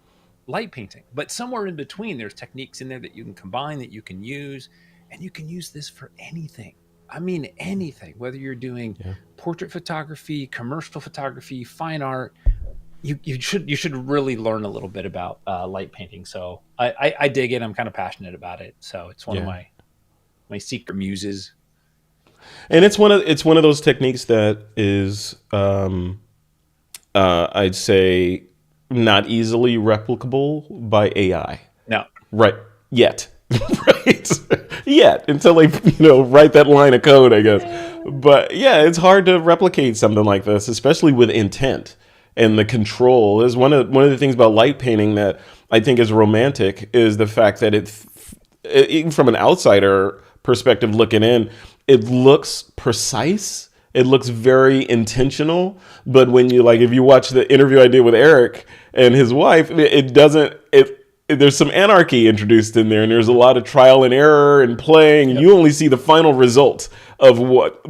light painting. But somewhere in between, there's techniques in there that you can combine, that you can use, and you can use this for anything. I mean, anything. Whether you're doing Yeah. portrait photography, commercial photography, fine art, you should really learn a little bit about light painting. So I dig it. I'm kind of passionate about it. So it's one of Yeah. my secret muses. And it's one of those techniques that is, I'd say, not easily replicable by AI. No, Right. Yet. Right. Yet. Until they, write that line of code, I guess. But yeah, it's hard to replicate something like this, especially with intent and the control. Is one of the things about light painting that I think is romantic, is the fact that even from an outsider perspective looking in, it looks precise. It looks very intentional. But when you, like, if you watch the interview I did with Eric and his wife, it doesn't, there's some anarchy introduced in there, and there's a lot of trial and error and playing. yep. You only see the final result of what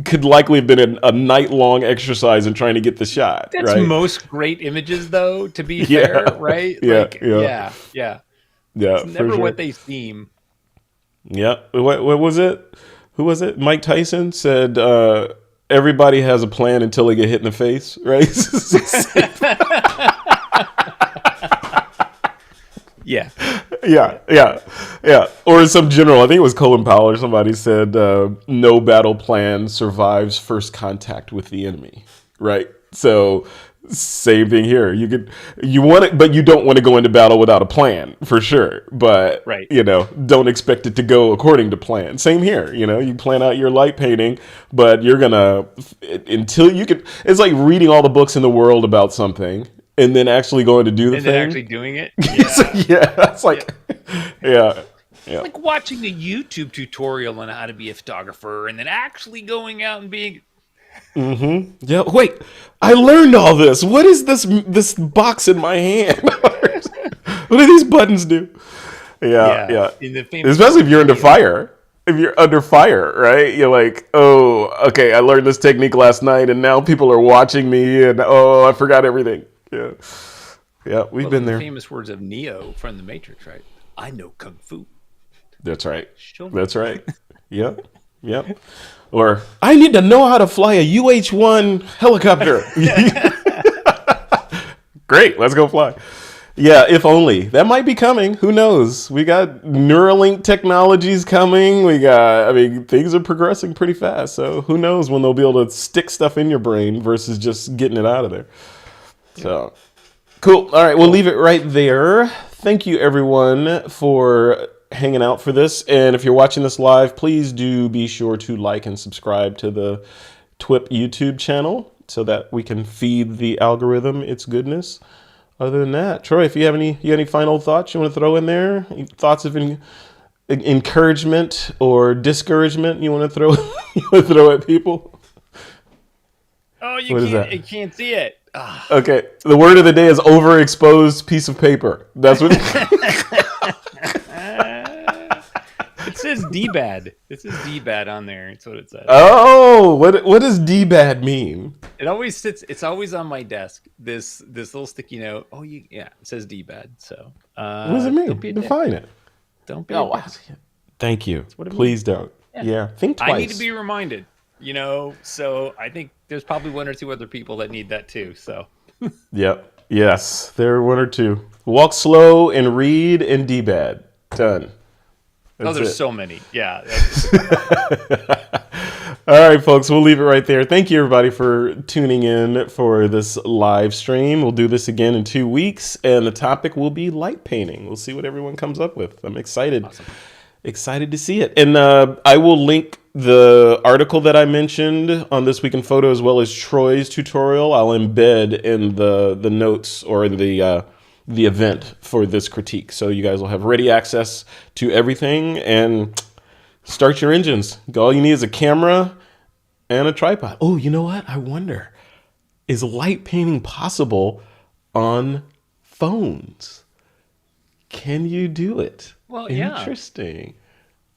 could likely have been a night long exercise in trying to get the shot, That's right? most great images, though. To be fair, Yeah, right? yeah, Like, yeah, yeah, yeah. It's yeah, for never sure. what they seem. Yeah. What was it? Who was it? Mike Tyson said, everybody has a plan until they get hit in the face, right? Yeah, Yeah, yeah, yeah. Or some general, I think it was Colin Powell or somebody said, no battle plan survives first contact with the enemy, right? So same thing here. You want it, but you don't want to go into battle without a plan, for sure. But right. don't expect it to go according to plan. Same here. You plan out your light painting, but you're gonna, until you can. It's like reading all the books in the world about something and then actually going to do the And then thing. actually doing it. So, Yeah. yeah, that's Yeah. like, yeah, yeah. Like watching a YouTube tutorial on how to be a photographer and then actually going out and being. Yeah, wait, I learned all this. What is this box in my hand? What do these buttons do? Yeah, Yeah. yeah. In the famous Especially quote if from you're under Neo. fire. If you're under fire, right? You're like, oh, okay, I learned this technique last night, and now people are watching me, and oh, I forgot everything. Yeah, yeah, we've Well, been in the there. famous words of Neo from The Matrix, right? I know Kung Fu. That's right. She'll- That's right. Yep. Yep. Or I need to know how to fly a UH-1 helicopter. Great, let's go fly. Yeah, if only. That might be coming. Who knows? We got Neuralink technologies coming. Things are progressing pretty fast. So who knows when they'll be able to stick stuff in your brain versus just getting it out of there. So cool. All right, we'll leave it right there. Thank you, everyone, for hanging out for this. And if you're watching this live, please do be sure to like and subscribe to the TWiP YouTube channel so that we can feed the algorithm its goodness. Other than that, Troy, if you have any final thoughts you want to throw in there, any thoughts of encouragement or discouragement you want to throw at people? Oh, you can't see it. Ah. Okay, the word of the day is overexposed piece of paper. That's what. It says D-bad. It says D-bad on there. That's what it says. Oh, what does D-bad mean? It always sits. It's always on my desk. This little sticky note. Oh, it says D-bad. So What does it mean? Define it. Don't be. Thank you. Please don't. Yeah. Think twice. I need to be reminded. So I think there's probably one or two other people that need that too. So. Yep. Yes, there are one or two. Walk slow and read and D-bad. Done. There's so many. Yeah. All right, folks, we'll leave it right there. Thank you, everybody, for tuning in for this live stream. We'll do this again in 2 weeks, and the topic will be light painting. We'll see what everyone comes up with. I'm excited. Awesome. Excited to see it. And I will link the article that I mentioned on This Week in Photo as well as Troy's tutorial. I'll embed in the notes or in the event for this critique. So you guys will have ready access to everything and start your engines. All you need is a camera and a tripod. Oh, you know what? I wonder, is light painting possible on phones? Can you do it? Well, yeah. Interesting.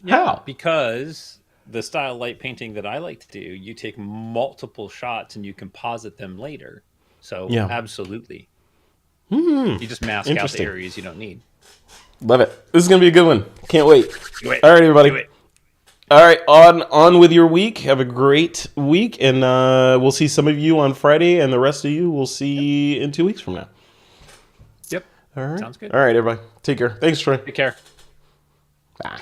Yeah, How? because the style of light painting that I like to do, you take multiple shots and you composite them later. So absolutely. You just mask out the areas you don't need. Love it. This is going to be a good one. Can't wait. Do it. All right, everybody. Do it. All right, on with your week. Have a great week, and we'll see some of you on Friday, and the rest of you we'll see in 2 weeks from now. Yep. All right. Sounds good. All right, everybody. Take care. Thanks, Troy. Take care. Bye.